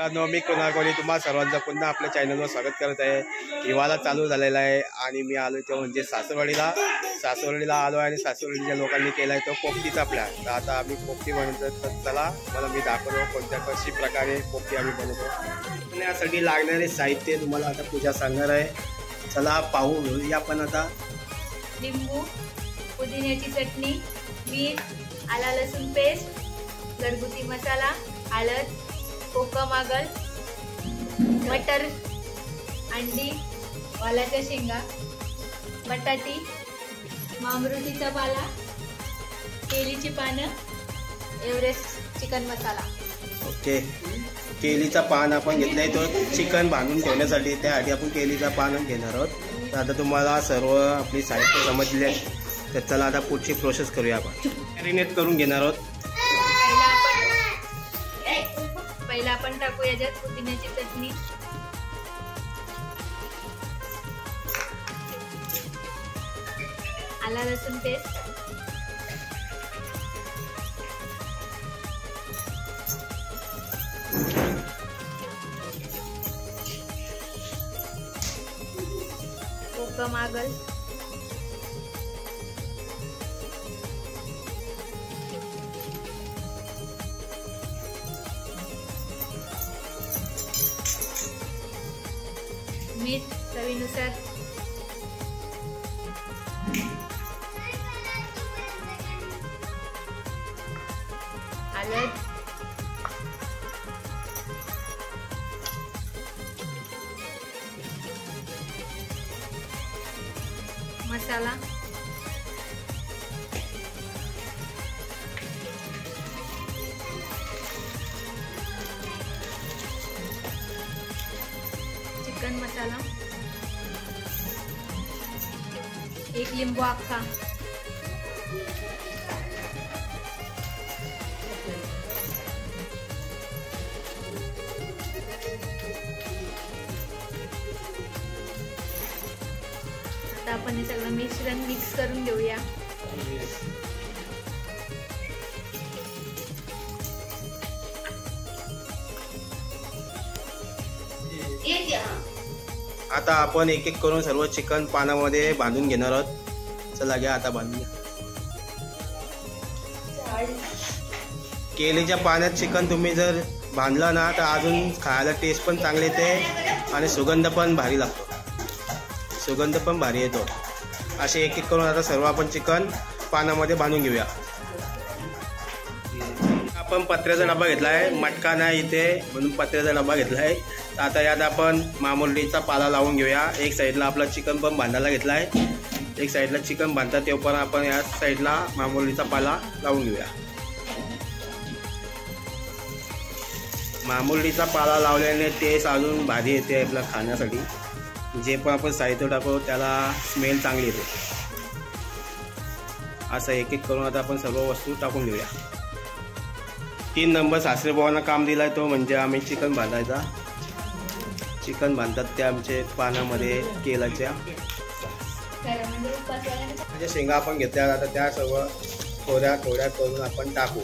मित्रांनो, मी कुणाल कोळी तुम्हा सर्वांचं पुन्हा आपल्या चॅनलवर स्वागत करत आहे। हिवाळा चालू झालेला आहे आणि मी आलो तो म्हणजे सासवडीला आलो आणि सासवडीच्या लोकांनी केलाय तो पोपटीचा प्लॅन। तर आता आम्ही पोपटी बनवतो, तर चला मला मी दाखवतो कोणत्या कशी प्रकारे पोपटी आम्ही बनवतो। यासाठी लागणारे साहित्य तुम्हाला आता पूजा सांगणार आहे। चला पाहू घेऊया आपण आता। लिंबू, पुदिन्याची चटणी, मीठ, आला लसूण पेस्ट, घरगुती मसाला, हळद, कोकम आगळ, मटर, अंडी, वालाच्या शेंगा, बटाटी, मामरुटीचा पाला, केलीची पानं, एव्हरेस्ट चिकन मसाला। ओके, केलीचा पान आपण घेतलाय तो चिकन बांधून ठेवण्यासाठी, त्यासाठी आपण केलीचा पान घेणार आहोत। तर आता तुम्हाला सर्व आपली साहित्य समजले, तर चला आता पुढची प्रोसेस करूया। आपण मॅरिनेट करून घेणार आहोत। पहिला आपण टाकू याच्यात पुदिन्याची चटणी, आला लसूण पेस्ट, कोकम आगळ, मीठ चवीनुसार, हळद, मसाला, चिकन मसाला, एक लिंबू अख्खा, आता आपण हे सगळं मिश्रण मिक्स करून घेऊया। आता आपण एक एक करून सर्व चिकन पानामध्ये बांधून घेणार आहोत। चला घ्या आता बांधून। केलीच्या पाण्यात चिकन तुम्ही जर बांधलं ना तर अजून खायला टेस्ट पण चांगले येते आणि सुगंध पण भारी लागतो, सुगंध पण भारी येतो। असे एक एक करून आता सर्व आपण चिकन पानामध्ये बांधून घेऊया। आपण पत्र्याचा डबा घेतला आहे, मटका नाही इथे म्हणून पत्र्याचा डबा घेतला आहे। आता यात आपण मामुरडीचा पाला लावून घेऊया। एक साईडला आपला चिकन पण बांधायला घेतला आहे, एक साईडला चिकन बांधतात ते पण आपण या साईडला मामुरडीचा पाला लावून घेऊया। मामुरडीचा पाला लावल्याने टेस्ट अजून भारी येते आपल्या खाण्यासाठी। जे पण आपण साहित्य टाकू त्याला स्मेल चांगली येते। असं एक एक करून आता आपण सर्व वस्तू टाकून घेऊया। 3 नंबर सासरेबुवांना काम दिलाय तो म्हणजे आम्ही चिकन बांधायचा। चिकन बांधतात ते आमचे पानामध्ये केलाच्या शेंगा आपण घेतल्या, आता त्या सर्व थोड्या थोड्या करून आपण टाकू।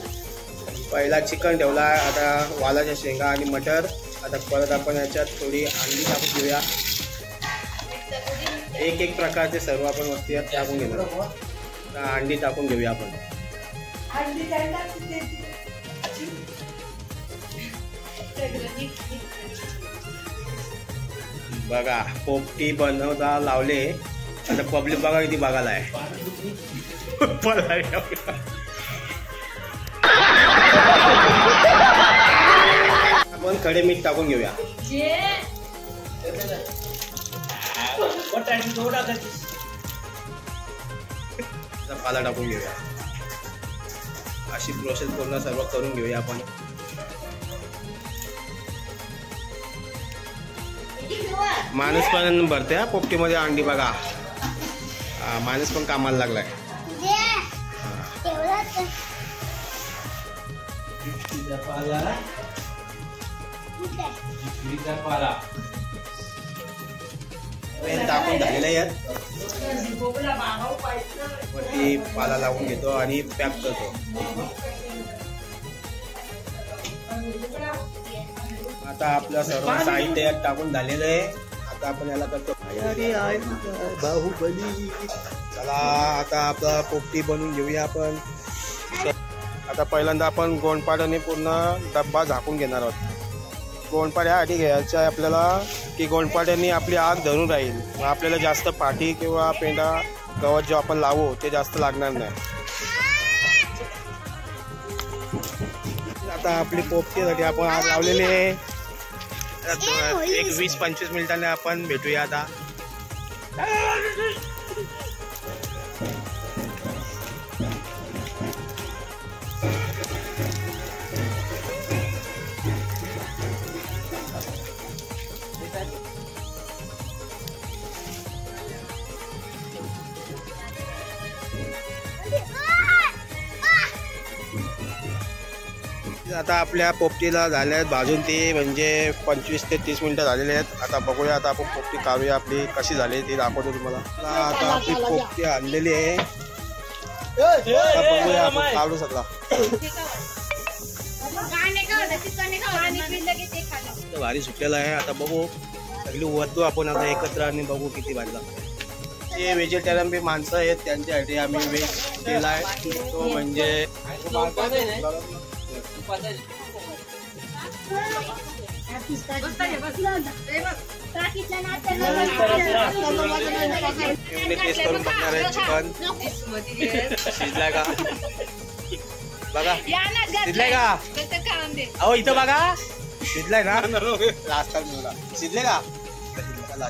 पहिला चिकन ठेवला आहे, आता वालाच्या शेंगा आणि मटर। आता परत आपण याच्यात थोडी अंडी टाकून घेऊया। एक एक प्रकारचे सर्व आपण वस्तू यात टाकून घेणार। अंडी टाकून घेऊया आपण। बघा पोपटी बनवता लावले, आता पब्लिक बघा किती बघायला आहे। आपण खडे मीठ टाकून घेऊया। पाला टाकून घेऊया। अशी प्रोसेस पूर्ण सर्व करून घेऊया आपण। माणूस पण भरते हा पोपटीमध्ये अंडी बघा, माणूस पण कामाला लागलाय। टाकून झालेला आहे, वरती पाला लावून घेतो आणि पॅक करतो। आता आपलं सर्व साहित्य यात टाकून झालेलं आहे. आता आपण याला करतो बाहुबली. चला आता आपला पोपटी बनवून घेऊया आपण. आता पहिल्यांदा आपण गोंडपाटाने पूर्ण डब्बा झाकून घेणार आहोत. गोंडपाट यासाठी घ्यायचं आहे आपल्याला की गोंडपाट्याने आपली आग धरून राहील. मग आपल्याला जास्त पाठी किंवा पेंडा गवत जो आपण लावू ते जास्त लागणार नाही. आता आपली पोपटीसाठी आपण आग लावलेली आहे. एक 20-25 मिनिटांनी आपण भेटूया आता. आता आपल्या पोपटीला झाल्या आहेत भाजून ते म्हणजे 25 ते 30 मिनिटं झालेले आहेत. आता बघूया आता आपण पोपटी काढूया आपली कशी झाली ती दाखवतो तुम्हाला. आता आपली पोपटी आणलेली आहे. आता बघूया आपण काढू शकला. भारी सुटलेला आहे. आता बघू सगळी वरतो आपण आता एकत्र आणि बघू किती भारी लागतं. जे व्हेजिटेरियन बी माणसं आहेत त्यांच्यासाठी आम्ही वेज केला आहे. तो म्हणजे टेस्ट करून बघणार आहे. चिकन शिजलाय का बघा. शिजलाय का अहो इथं बघा. शिजलाय ना लास्ट शिजले का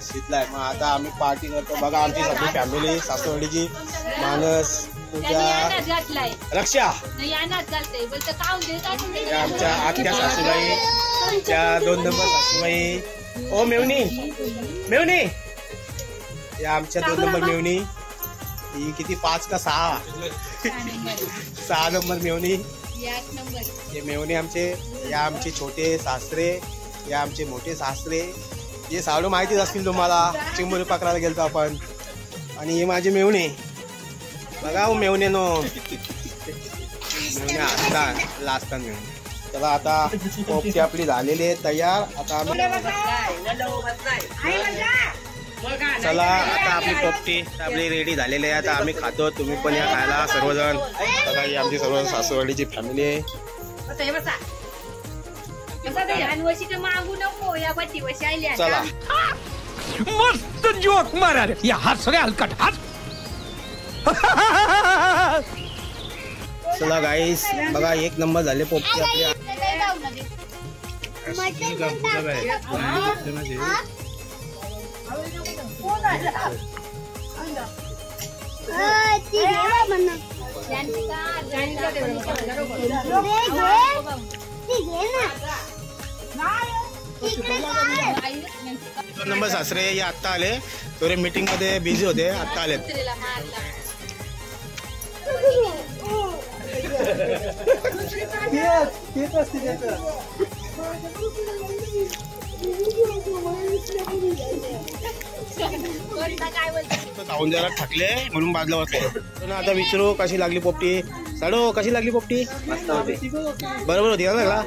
शिजलाय. मग आता आम्ही पार्टी करतो. बघा आमची सगळी फॅमिली सासवडीची मानस पूजा रक्षा आमच्या आत्या सासूबाई त्या 2 नंबर सासूबाई. ओ मेवणी मेवणी या आमच्या 2 नंबर मेवणी. ही किती 5 का 6 6 नंबर मेवणी. हे मेवणी आमचे. या आमचे छोटे सासरे. या आमचे मोठे सासरे. हे साडू माहितीच असतील तुम्हाला. चिंबोरी पकडायला गेलतो आपण. आणि हे माझे मेवणे बघा. मेवणे नो मेवणे असतात लास्टात मेवणे. चला आता पोपटी आपली झालेली आहे तयार. आता आम्ही चला आता आपली पोपटी आपली रेडी झालेली आहे. आता आम्ही खातो. तुम्ही पण या खायला सर्वजण. बघा ही आमची सर्व सासूवाडीची फॅमिली आहे. चला मस्त जोक मारा रे. या हात सगळे हलकट हात. चला गाईस बघा 1 नंबर झाले पोपटी आपल्या. नंबर सासरे हे आत्ता आले. थोडे मीटिंग मध्ये बिझी होते. आत्ता आले. खाऊन जरा थकले म्हणून बाजूला बसले. आता विचारू कशी लागली पोपटी. साडू कशी लागली पोपटी. बरोबर होती का.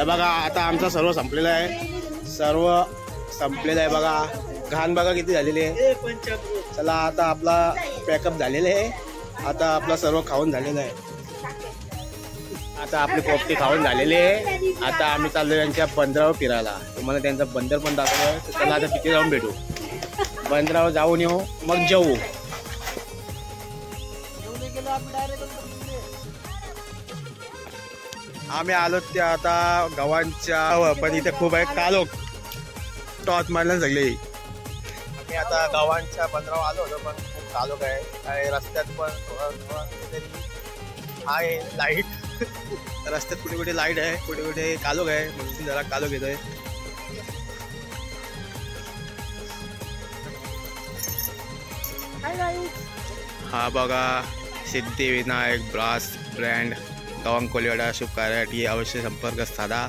बघा आता आमचा सर्व संपलेला आहे. सर्व संपलेला आहे बघा. घाण बघा किती झालेली आहे. चला आता आपला पॅकअप झालेला आहे. आता आपला सर्व खाऊन झालेलं आहे. आता आपली पोपटी खाऊन झालेली आहे. आता आम्ही चाललो यांच्या बंदरावर फिरायला. तुम्हाला त्यांचा बंदर पण दाखवलं. तर चला आता तिथे जाऊन भेटू. बंदरावर जाऊन येऊ मग जेवू. आम्ही आलो ते आता गावांच्या पण इथे खूप आहे कालोख टॉच मारल्या सगळे. आम्ही आता गावांच्या बंदरावर आलो होतो पण खूप कालोख आहे. रस्त्यात पण थोडं तरी आहे लाईट. रस्त्यात कुठे कुठे लाईट आहे कुठे कुठे कालोख आहे म्हणून जरा कालोख येतोय. हा बघा सिद्धिविनायक ब्रास ब्रँड गावंग कोलिवाडा. शुभ कार्यासाठी अवश्य संपर्क साधा.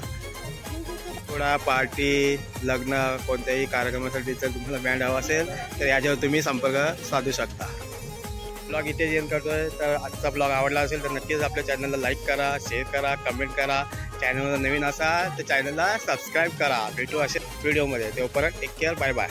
थोडा पार्टी लग्न कोणत्याही कार्यक्रमासाठी जर तुम्हाला बँड हवा असेल तर याच्यावर तुम्ही संपर्क साधू शकता. ब्लॉग इथे एंड करतोय. तर आजचा ब्लॉग आवडला असेल तर नक्कीच आपल्या चॅनलला लाईक करा, शेअर करा, कमेंट करा. चॅनलवर नवीन असाल तर चॅनलला सबस्क्राईब करा. भेटू अशा व्हिडिओमध्ये. तेव्हापर्यंत टेक केअर. Bye bye.